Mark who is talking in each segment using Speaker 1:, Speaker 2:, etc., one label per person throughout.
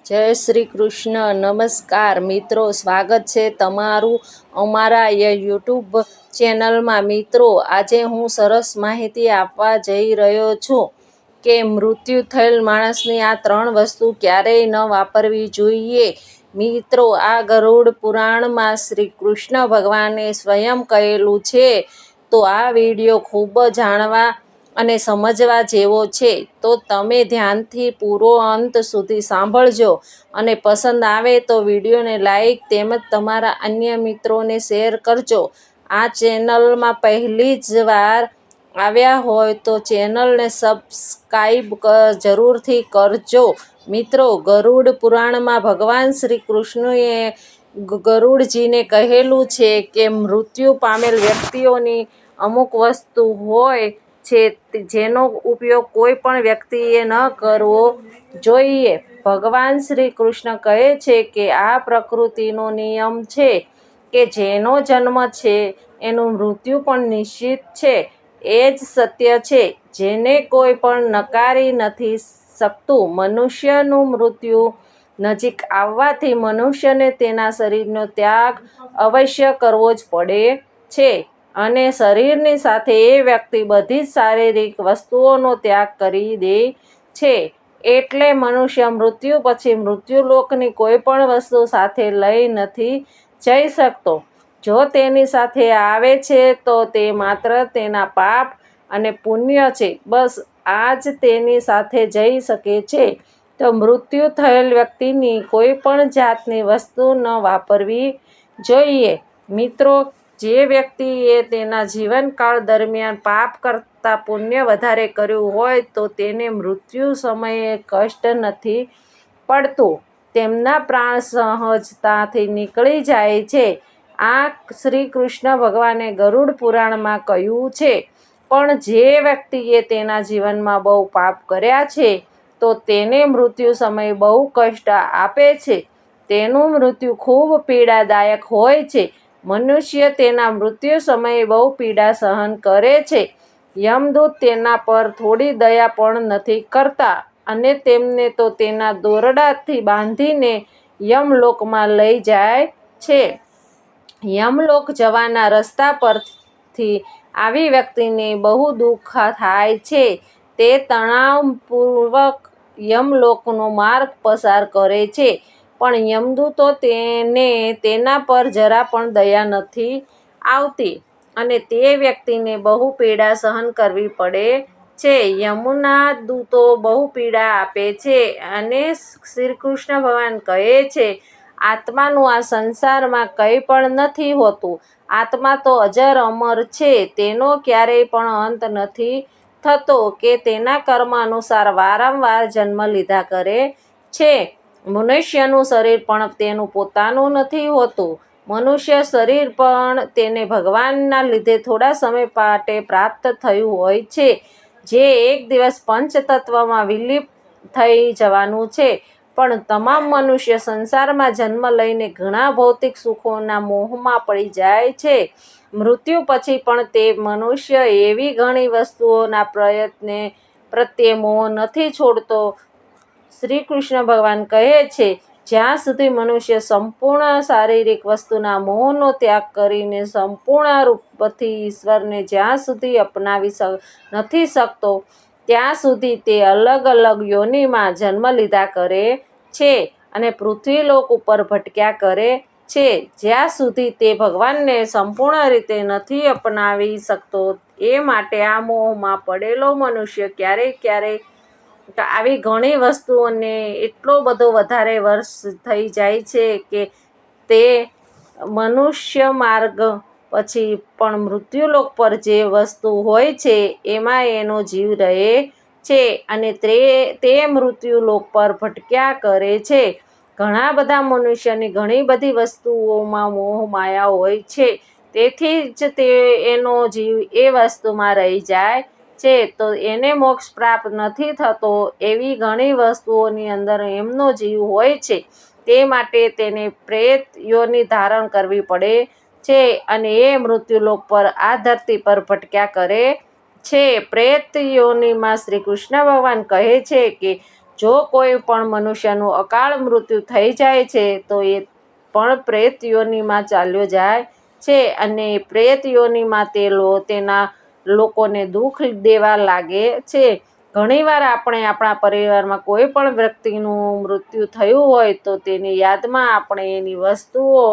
Speaker 1: જય શ્રી કૃષ્ણ. નમસ્કાર મિત્રો, સ્વાગત છે તમારું અમારા યુટ્યુબ ચેનલમાં. મિત્રો, આજે હું સરસ માહિતી આપવા જઈ રહ્યો છું કે મૃત્યુ થયેલ માણસની આ 3 વસ્તુ ક્યારેય ન વાપરવી જોઈએ. મિત્રો, આ ગરુડ પુરાણમાં શ્રી કૃષ્ણ ભગવાને સ્વયં કહેલું છે. તો આ વિડીયો ખૂબ જાણવા અને સમજવા જેવો છે, તો તમે ધ્યાનથી પૂરો અંત સુધી સાંભળજો અને પસંદ આવે તો વિડીયોને લાઈક તેમજ તમારા અન્ય મિત્રોને શેર કરજો. આ ચેનલમાં પહેલી જ વાર આવ્યા હોય તો ચેનલને સબસ્ક્રાઈબ જરૂરથી કરજો. મિત્રો, ગરુડ પુરાણમાં ભગવાન શ્રી કૃષ્ણએ ગરુડજીને કહેલું છે કે મૃત્યુ પામેલ વ્યક્તિઓની અમુક વસ્તુ હોય છે જેનો ઉપયોગ કોઈ પણ વ્યક્તિએ ન કરવો જોઈએ. ભગવાન શ્રી કૃષ્ણ કહે છે કે આ પ્રકૃતિનો નિયમ છે કે જેનો જન્મ છે એનું મૃત્યુ પણ નિશ્ચિત છે. એ જ સત્ય છે જેને કોઈ પણ નકારી નથી શકતું. મનુષ્યનું મૃત્યુ નજીક આવવાથી મનુષ્યને તેના શરીરનો ત્યાગ અવશ્ય કરવો જ પડે છે અને શરીરની સાથે એ વ્યક્તિ બધી જ શારીરિક વસ્તુઓનો ત્યાગ કરી દે છે. એટલે મનુષ્ય મૃત્યુ પછી મૃત્યુલોકની કોઈ પણ વસ્તુ સાથે લઈ નથી જઈ શકતો. જો તેની સાથે આવે છે તો તે માત્ર તેના પાપ અને પુણ્ય છે, બસ આ જ તેની સાથે જઈ શકે છે. તો મૃત્યુ થયેલ વ્યક્તિની કોઈ પણ જાતની વસ્તુ ન વાપરવી જોઈએ. મિત્રો, જે વ્યક્તિએ તેના જીવનકાળ દરમિયાન પાપ કરતાં પુણ્ય વધારે કર્યું હોય તો તેને મૃત્યુ સમયે કષ્ટ નથી પડતું. તેમના પ્રાણ સહજતાથી નીકળી જાય છે. આ શ્રી કૃષ્ણ ભગવાને ગરુડ પુરાણમાં કહ્યું છે. પણ જે વ્યક્તિએ તેના જીવનમાં બહુ પાપ કર્યા છે તો તેને મૃત્યુ સમયે બહુ કષ્ટ આપે છે. તેનું મૃત્યુ ખૂબ પીડાદાયક હોય છે. મનુષ્ય તેના મૃત્યુ સમયે બહુ પીડા સહન કરે છે. યમદૂત તેના પર થોડી દયા પણ નથી કરતા અને તેમને તો તેના દોરડાથી બાંધીને યમલોકમાં લઈ જાય છે. યમલોક જવાના રસ્તા પરથી આવી વ્યક્તિને બહુ દુઃખ થાય છે. તે તણાવપૂર્વક યમલોકનો માર્ગ પસાર કરે છે. પણ યમદૂતો તેને તેના પર જરા પણ દયા નથી આવતી અને તે વ્યક્તિને બહુ પીડા સહન કરવી પડે છે. યમના દૂતો બહુ પીડા આપે છે અને શ્રી કૃષ્ણ ભગવાન કહે છે, આત્માનું આ સંસારમાં કંઈ પણ નથી હોતું. આત્મા તો અજર અમર છે. તેનો ક્યારેય પણ અંત નથી થતો કે તેના કર્મ અનુસાર વારંવાર જન્મ લીધા કરે છે. મનુષ્યનું શરીર પણ તેનું પોતાનું નથી હોતું. મનુષ્ય શરીર પણ તેને ભગવાનના લીધે થોડા સમય માટે પ્રાપ્ત થયું હોય છે, જે એક દિવસ પંચતત્વમાં વિલીન થઈ જવાનું છે. પણ તમામ મનુષ્ય સંસારમાં જન્મ લઈને ઘણા ભૌતિક સુખોના મોહમાં પડી જાય છે. મૃત્યુ પછી પણ તે મનુષ્ય એવી ઘણી વસ્તુઓના પ્રત્યે મોહ નથી છોડતો. શ્રી કૃષ્ણ ભગવાન કહે છે, જ્યાં સુધી મનુષ્ય સંપૂર્ણ શારીરિક વસ્તુના મોહનો ત્યાગ કરીને સંપૂર્ણ રૂપથી ઈશ્વરને જ્યાં સુધી અપનાવી નથી શકતો, ત્યાં સુધી તે અલગ અલગ યોનિમાં જન્મ લીધા કરે છે અને પૃથ્વીલોક ઉપર ભટક્યા કરે છે. જ્યાં સુધી તે ભગવાનને સંપૂર્ણ રીતે નથી અપનાવી શકતો. એ માટે આ મોહમાં પડેલો મનુષ્ય ક્યારેક આવી ઘણી વસ્તુઓને એટલો બધો વધારે વર્ષ થઈ જાય છે કે તે મનુષ્ય માર્ગ પછી પણ મૃત્યુલોક પર જે વસ્તુ હોય છે એમાં એનો જીવ રહે છે અને તે મૃત્યુલોક પર ભટક્યા કરે છે. ઘણા બધા મનુષ્યની ઘણી બધી વસ્તુઓમાં મોહ માયા હોય છે, તેથી જ એનો જીવ એ વસ્તુમાં રહી જાય છે. તો એને મોક્ષ પ્રાપ્ત નથી થતો. એવી ઘણી વસ્તુઓની અંદર એમનો જીવ હોય છે. તે માટે તેને પ્રેત યોનિ ધારણ કરવી પડે છે અને એ મૃત્યુલોક પર આ ધરતી પર ભટક્યા કરે છે. પ્રેત યોનિમાં શ્રી કૃષ્ણ ભગવાન કહે છે કે જો કોઈ પણ મનુષ્યનું અકાળ મૃત્યુ થઈ જાય છે તો એ પણ પ્રેત યોનિમાં ચાલ્યો જાય છે અને પ્રેત યોનિમાં તેના લોકોને દુઃખ દેવા લાગે છે. ઘણીવાર આપણે આપણા પરિવારમાં કોઈ પણ વ્યક્તિનું મૃત્યુ થયું હોય તો તેની યાદમાં આપણે એની વસ્તુઓ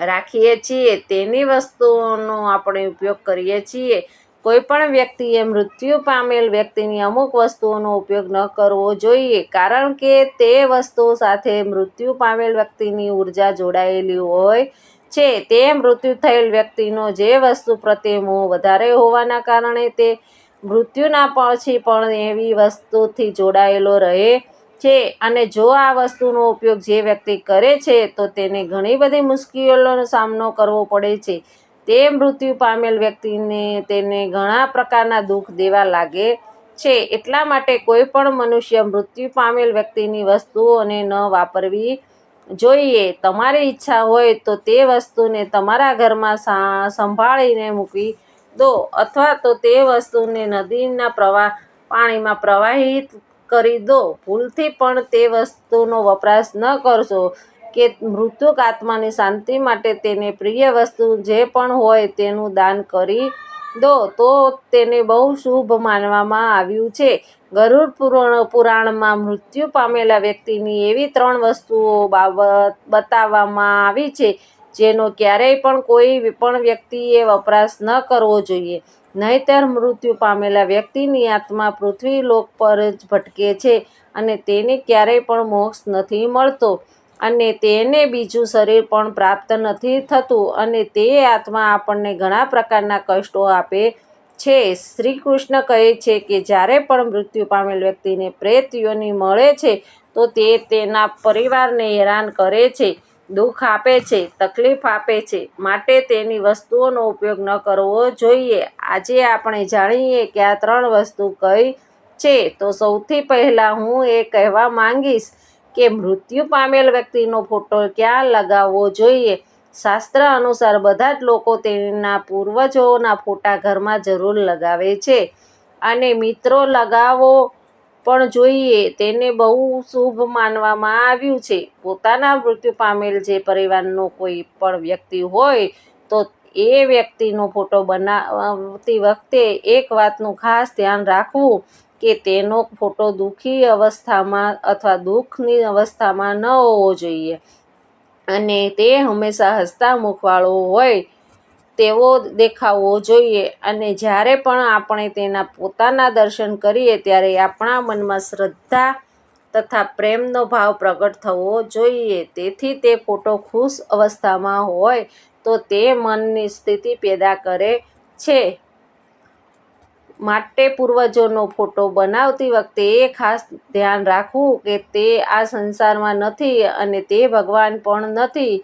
Speaker 1: રાખીએ છીએ, તેની વસ્તુઓનો આપણે ઉપયોગ કરીએ છીએ. કોઈ પણ વ્યક્તિએ મૃત્યુ પામેલ વ્યક્તિની અમુક વસ્તુઓનો ઉપયોગ ન કરવો જોઈએ, કારણ કે તે વસ્તુ સાથે મૃત્યુ પામેલ વ્યક્તિની ઉર્જા જોડાયેલી હોય છે. તે મૃત્યુ થયેલ વ્યક્તિનો જે વસ્તુ પ્રત્યે મોહ વધારે હોવાના કારણે તે મૃત્યુના પછી પણ એવી વસ્તુથી જોડાયેલો રહે છે અને જો આ વસ્તુનો ઉપયોગ જે વ્યક્તિ કરે છે તો તેને ઘણી બધી મુશ્કેલીઓનો સામનો કરવો પડે છે. તે મૃત્યુ પામેલ વ્યક્તિને તેને ઘણા પ્રકારના દુઃખ દેવા લાગે છે. એટલા માટે કોઈ પણ મનુષ્ય મૃત્યુ પામેલ વ્યક્તિની વસ્તુઓને ન વાપરવી જોઈએ. તમારી ઈચ્છા હોય તો તે વસ્તુને તમારા ઘરમાં સંભાળીને મૂકી દો અથવા તો તે વસ્તુને નદીના પાણીમાં પ્રવાહિત કરી દો. ભૂલથી પણ તે વસ્તુનો વપરાશ ન કરશો કે મૃતક આત્માની શાંતિ માટે તેને પ્રિય વસ્તુ જે પણ હોય તેનું દાન કરી દો તો તેને બહુ શુભ માનવામાં આવ્યું છે. ગરુડ પુરાણમાં મૃત્યુ પામેલા વ્યક્તિની એવી 3 વસ્તુઓ બતાવવામાં આવી છે જેનો ક્યારેય પણ કોઈ પણ વ્યક્તિએ વપરાશ ન કરવો જોઈએ, નહીંતર મૃત્યુ પામેલા વ્યક્તિની આત્મા પૃથ્વી લોક પર જ ભટકે છે અને તેને ક્યારેય પણ મોક્ષ નથી મળતો અને તેને બીજું શરીર પણ પ્રાપ્ત નથી થતું અને તે આત્મા આપણને ઘણા પ્રકારના કષ્ટો આપે છે. શ્રી કૃષ્ણ કહે છે કે જ્યારે પણ મૃત્યુ પામેલ વ્યક્તિને પ્રેત યોનિ મળે છે તો તે તેના પરિવારને હેરાન કરે છે, દુઃખ આપે છે, તકલીફ આપે છે, માટે તેની વસ્તુઓનો ઉપયોગ ન કરવો જોઈએ. આજે આપણે જાણીએ કે આ 3 વસ્તુ કઈ છે. તો સૌથી પહેલા હું એ કહેવા માંગીશ કે મૃત્યુ પામેલ વ્યક્તિનો ફોટો ક્યાં લગાવવો જોઈએ. શાસ્ત્ર અનુસાર બધા જ લોકો તેના પૂર્વજોના ફોટા ઘરમાં જરૂર લગાવે છે અને મિત્રો લગાવવો પણ જોઈએ. તેને બહુ શુભ માનવામાં આવ્યું છે. પોતાના મૃત્યુ પામેલ જે પરિવારનો કોઈ પણ વ્યક્તિ હોય તો એ વ્યક્તિનો ફોટો બનાવતી વખતે એક વાતનું ખાસ ધ્યાન રાખવું કે તેનો ફોટો દુઃખી અવસ્થામાં અથવા દુઃખની અવસ્થામાં ન હોવો જોઈએ અને તે હંમેશા હસતા મુખવાળો હોય તેવો દેખાવો જોઈએ અને જ્યારે પણ આપણે તેના પોતાના દર્શન કરીએ ત્યારે આપણા મનમાં શ્રદ્ધા તથા પ્રેમનો ભાવ પ્રગટ થવો જોઈએ. તેથી તે ફોટો ખુશ અવસ્થામાં હોય તો તે મનની સ્થિતિ પેદા કરે છે. માટે પૂર્વજોનો ફોટો બનાવતી વખતે એ ખાસ ધ્યાન રાખવું કે તે આ સંસારમાં નથી અને તે ભગવાન પણ નથી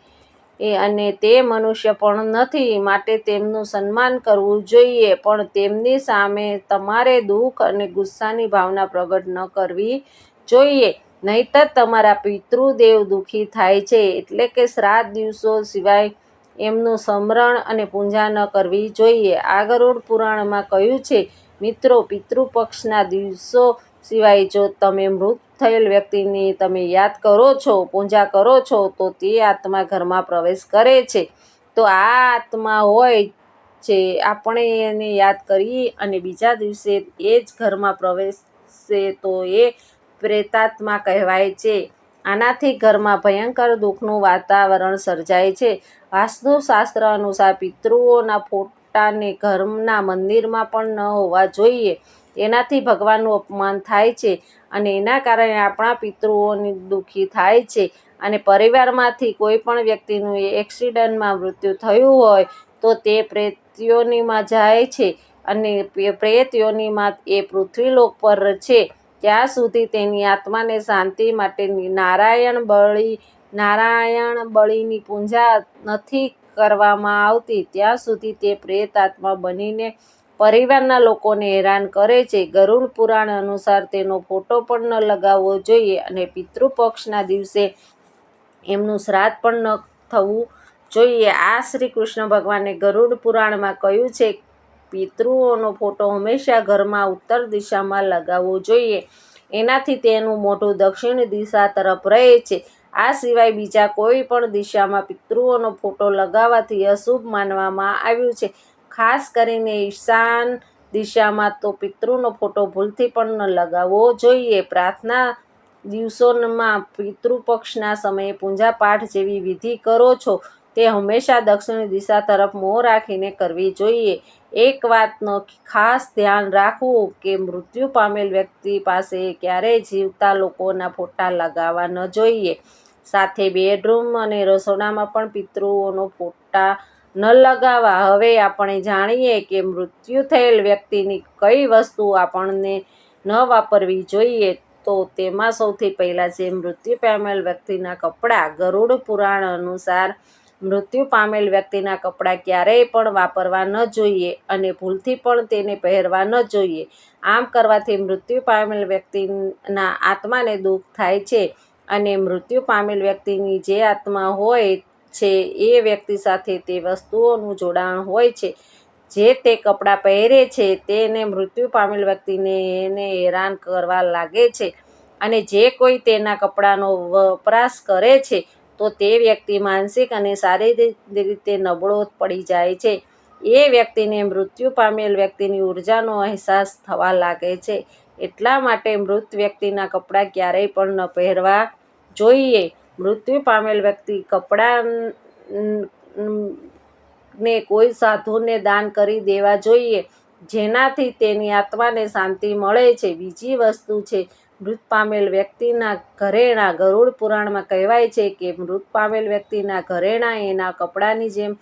Speaker 1: અને તે મનુષ્ય પણ નથી, માટે તેમનું સન્માન કરવું જોઈએ પણ તેમની સામે તમારે દુઃખ અને ગુસ્સાની ભાવના પ્રગટ ન કરવી જોઈએ, નહીંતર તમારા પિતૃદેવ દુઃખી થાય છે. એટલે કે શ્રાદ્ધ દિવસો સિવાય એમનું સ્મરણ અને પૂજા ન કરવી જોઈએ. આ ગરુડ પુરાણમાં કહ્યું છે. મિત્રો, પિતૃપક્ષના દિવસો સિવાય જો તમે મૃત થયેલ વ્યક્તિની તમે યાદ કરો છો, પૂજા કરો છો તો તે આત્મા ઘરમાં પ્રવેશ કરે છે. તો આ આત્મા હોય છે, આપણે એને યાદ કરીએ અને બીજા દિવસે એ જ ઘરમાં પ્રવેશે તો એ પ્રેતાત્મા કહેવાય છે. આનાથી ઘરમાં ભયંકર દુઃખનું વાતાવરણ સર્જાય છે. વાસ્તુશાસ્ત્ર અનુસાર પિતૃઓના ફોટાને ઘરના મંદિરમાં પણ ન હોવા જોઈએ. એનાથી ભગવાનનું અપમાન થાય છે અને એના કારણે આપણા પિતૃઓ દુઃખી થાય છે અને પરિવારમાંથી કોઈ પણ વ્યક્તિનું એક્સિડન્ટમાં મૃત્યુ થયું હોય તો તે પ્રેત યોનિમાં જાય છે અને પ્રેત યોનિમાં એ પૃથ્વીલોક પર છે ત્યાં સુધી તેની આત્માને શાંતિ માટે નારાયણ બળીની પૂજા નથી કરવામાં આવતી ત્યાં સુધી તે પ્રેત આત્મા બનીને પરિવારના લોકોને હેરાન કરે છે. ગરુડ પુરાણ અનુસાર તેનો ફોટો પણ ન લગાવવો જોઈએ અને પિતૃપક્ષના દિવસે એમનું શ્રાદ્ધ પણ ન થવું જોઈએ. આ શ્રી કૃષ્ણ ભગવાને ગરુડ પુરાણમાં કહ્યું છે. પિતૃઓનો ફોટો હંમેશા ઘરમાં ઉત્તર દિશામાં લગાવવો જોઈએ. એનાથી તેનું મોઢું દક્ષિણ દિશા તરફ રહે છે. આ સિવાય બીજા કોઈ પણ દિશામાં પિતૃઓનો ફોટો લગાવવાથી અશુભ માનવામાં આવ્યું છે. ખાસ કરીને ઈશાન દિશામાં તો પિતૃનો ફોટો ભૂલથી પણ ન લગાવવો જોઈએ. પ્રાર્થના દિવસોમાં પિતૃપક્ષના સમયે પૂજાપાઠ જેવી વિધિ કરો છો તે હંમેશા દક્ષિણ દિશા તરફ મોં રાખીને કરવી જોઈએ. એક વાતનો ખાસ ધ્યાન રાખવું કે મૃત્યુ પામેલ વ્યક્તિ પાસે ક્યારેય જીવતા લોકોના ફોટા લગાવવા ન જોઈએ. સાથે બેડરૂમ અને રસોડામાં પણ પિતૃઓનો ફોટા ન લગાવવા. હવે આપણે જાણીએ કે મૃત્યુ થયેલ વ્યક્તિની કઈ વસ્તુ આપણને ન વાપરવી જોઈએ. તો તેમાં સૌથી પહેલા છે મૃત્યુ પામેલ વ્યક્તિના કપડાં. ગરુડ પુરાણ અનુસાર મૃત્યુ પામેલ વ્યક્તિના કપડાં ક્યારેય પણ વાપરવા ન જોઈએ અને ભૂલથી પણ તેને પહેરવા ન જોઈએ. આમ કરવાથી મૃત્યુ પામેલ વ્યક્તિના આત્માને દુઃખ થાય છે અને મૃત્યુ પામેલ વ્યક્તિની જે આત્મા હોય છે એ વ્યક્તિ સાથે તે વસ્તુઓનું જોડાણ હોય છે. જે તે કપડાં પહેરે છે તેને મૃત્યુ પામેલ વ્યક્તિને એને હેરાન કરવા લાગે છે અને જે કોઈ તેના કપડાનો વપરાશ કરે છે તો તે વ્યક્તિ માનસિક અને શારીરિક રીતે નબળો પડી જાય છે. એ વ્યક્તિને મૃત્યુ પામેલ વ્યક્તિની ઉર્જાનો અહેસાસ થવા લાગે છે. એટલા માટે મૃત વ્યક્તિના કપડાં ક્યારેય પણ ન પહેરવા જોઈએ. મૃત્યુ પામેલ વ્યક્તિ કપડાને કોઈ સાધુને દાન કરી દેવા જોઈએ જેનાથી તેની આત્માને શાંતિ મળે છે. બીજી વસ્તુ છે મૃત પામેલ વ્યક્તિના ઘરેણાં. ગરુડ પુરાણમાં કહેવાય છે કે મૃત પામેલ વ્યક્તિના ઘરેણાં એના કપડાની જેમ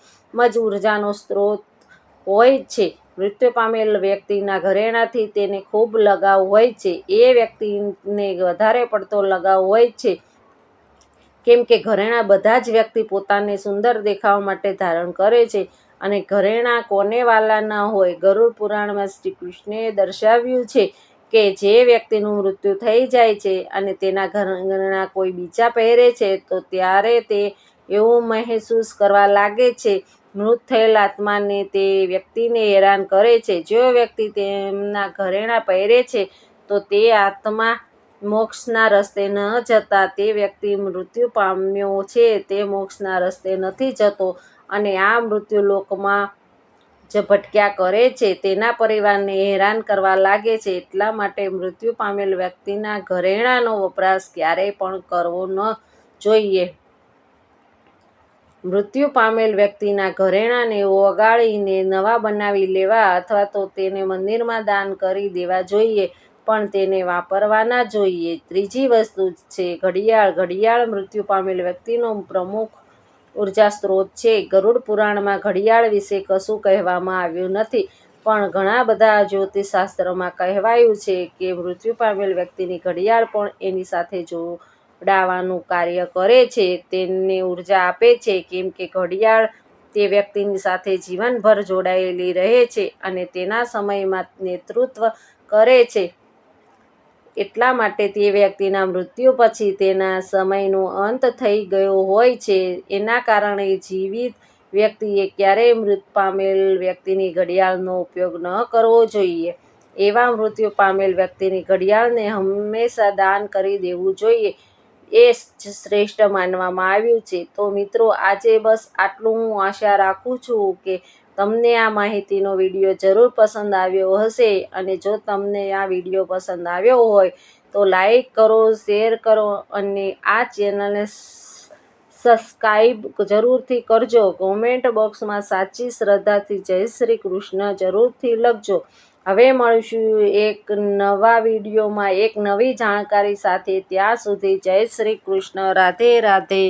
Speaker 1: જ ઉર્જાનો સ્ત્રોત હોય છે. મૃત્યુ પામેલ વ્યક્તિના ઘરેણાંથી તેને ખૂબ લગાવ હોય છે. એ વ્યક્તિને વધારે પડતો લગાવ હોય છે કેમ કે ઘરેણાં બધા જ વ્યક્તિ પોતાને સુંદર દેખાવા માટે ધારણ કરે છે અને ઘરેણાં કોને વાલા ન હોય. ગરુડ પુરાણમાં શ્રી કૃષ્ણએ દર્શાવ્યું છે કે જે વ્યક્તિનું મૃત્યુ થઈ જાય છે અને તેના ઘરેણાં કોઈ બીજા પહેરે છે તો ત્યારે તે એવું મહેસૂસ કરવા લાગે છે મૃત થયેલ આત્માને તે વ્યક્તિને હેરાન કરે છે. જો વ્યક્તિ તેમના ઘરેણાં પહેરે છે તો તે આત્મા મોક્ષના રસ્તે ન જતા તે વ્યક્તિ મૃત્યુ પામ્યો છે તે મોક્ષના રસ્તે નથી જતો અને આ મૃત્યુલોકમાં જ ભટક્યા કરે છે. તેના પરિવારને હેરાન કરવા લાગે છે. એટલા માટે મૃત્યુ પામેલ વ્યક્તિના ઘરેણાંનો વપરાશ ક્યારેય પણ કરવો ન જોઈએ. મૃત્યુ પામેલ વ્યક્તિના ઘરેણાંને ઓગાળીને નવા બનાવી લેવા અથવા તો તેને મંદિરમાં દાન કરી દેવા જોઈએ પણ તેને વાપરવા ના જોઈએ. ત્રીજી વસ્તુ છે ઘડિયાળ. ઘડિયાળ મૃત્યુ પામેલ વ્યક્તિનો પ્રમુખ ઉર્જા સ્ત્રોત છે. ગરુડ પુરાણમાં ઘડિયાળ વિશે કશું કહેવામાં આવ્યું નથી પણ ઘણા બધા જ્યોતિષશાસ્ત્રમાં કહેવાયું છે કે મૃત્યુ પામેલ વ્યક્તિની ઘડિયાળ પણ એની સાથે જોડાવાનું કાર્ય કરે છે, તેને ઉર્જા આપે છે કેમ કે ઘડિયાળ તે વ્યક્તિની સાથે જીવનભર જોડાયેલી રહે છે અને તેના સમયમાં નેતૃત્વ કરે છે. એટલા માટે તે વ્યક્તિના મૃત્યુ પછી તેના સમયનો અંત થઈ ગયો હોય છે. એના કારણે જીવિત વ્યક્તિએ ક્યારેય મૃત પામેલ વ્યક્તિની ઘડિયાળનો ઉપયોગ ન કરવો જોઈએ. એવા મૃત્યુ પામેલ વ્યક્તિની ઘડિયાળને હંમેશા દાન કરી દેવું જોઈએ એ જ શ્રેષ્ઠ માનવામાં આવ્યું છે. તો મિત્રો આજે બસ આટલું. હું આશા રાખું છું કે તમને આ માહિતીનો વિડીયો જરૂર પસંદ આવ્યો હશે અને જો તમને આ વિડીયો પસંદ આવ્યો હોય તો લાઈક કરો, શેર કરો અને આ ચેનલને સબસ્ક્રાઈબ જરૂરથી કરજો. કોમેન્ટ બોક્સમાં સાચી શ્રદ્ધાથી જય શ્રી કૃષ્ણ જરૂરથી લખજો. હવે મળીશું એક નવા વિડીયોમાં એક નવી જાણકારી સાથે. ત્યાં સુધી જય શ્રી કૃષ્ણ. રાધે રાધે.